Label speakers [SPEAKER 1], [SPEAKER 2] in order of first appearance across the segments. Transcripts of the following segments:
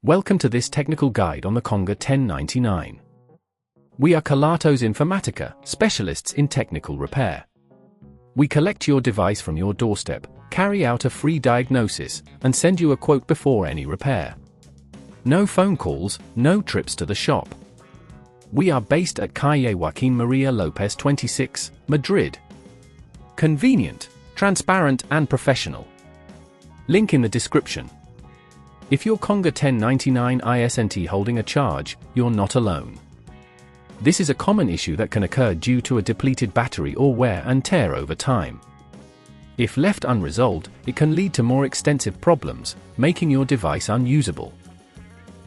[SPEAKER 1] Welcome to this technical guide on the Conga 1099. We are Kelatos Informatica, specialists in technical repair. We collect your device from your doorstep, carry out a free diagnosis, and send you a quote before any repair. No phone calls, no trips to the shop. We are based at Calle Joaquín María López 26, Madrid. Convenient, transparent and professional. Link in the description. If your Conga 1099 isn't holding a charge, you're not alone. This is a common issue that can occur due to a depleted battery or wear and tear over time. If left unresolved, it can lead to more extensive problems, making your device unusable.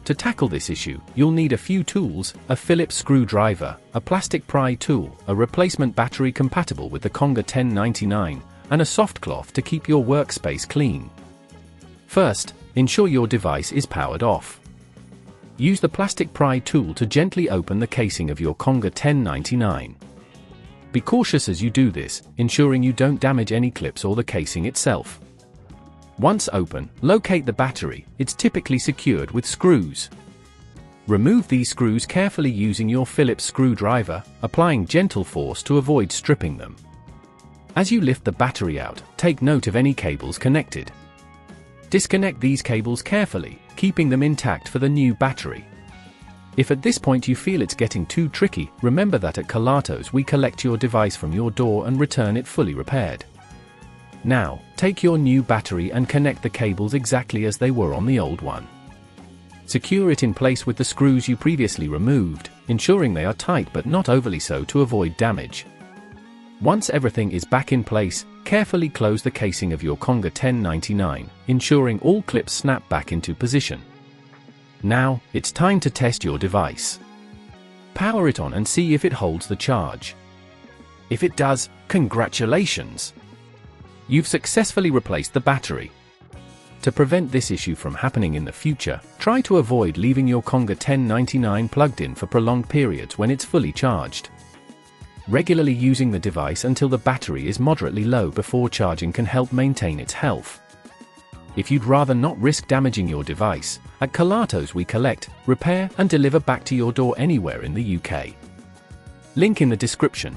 [SPEAKER 1] To tackle this issue, you'll need a few tools: a Phillips screwdriver, a plastic pry tool, a replacement battery compatible with the Conga 1099, and a soft cloth to keep your workspace clean. First, ensure your device is powered off. Use the plastic pry tool to gently open the casing of your Conga 1099. Be cautious as you do this, ensuring you don't damage any clips or the casing itself. Once open, locate the battery. It's typically secured with screws. Remove these screws carefully using your Phillips screwdriver, applying gentle force to avoid stripping them. As you lift the battery out, take note of any cables connected. Disconnect these cables carefully, keeping them intact for the new battery. If at this point you feel it's getting too tricky, remember that at Kelatos we collect your device from your door and return it fully repaired. Now, take your new battery and connect the cables exactly as they were on the old one. Secure it in place with the screws you previously removed, ensuring they are tight but not overly so to avoid damage. Once everything is back in place, carefully close the casing of your Conga 1099, ensuring all clips snap back into position. Now, it's time to test your device. Power it on and see if it holds the charge. If it does, congratulations! You've successfully replaced the battery. To prevent this issue from happening in the future, try to avoid leaving your Conga 1099 plugged in for prolonged periods when it's fully charged. Regularly using the device until the battery is moderately low before charging can help maintain its health. If you'd rather not risk damaging your device, at Kelatos we collect, repair and deliver back to your door anywhere in the UK. Link in the description.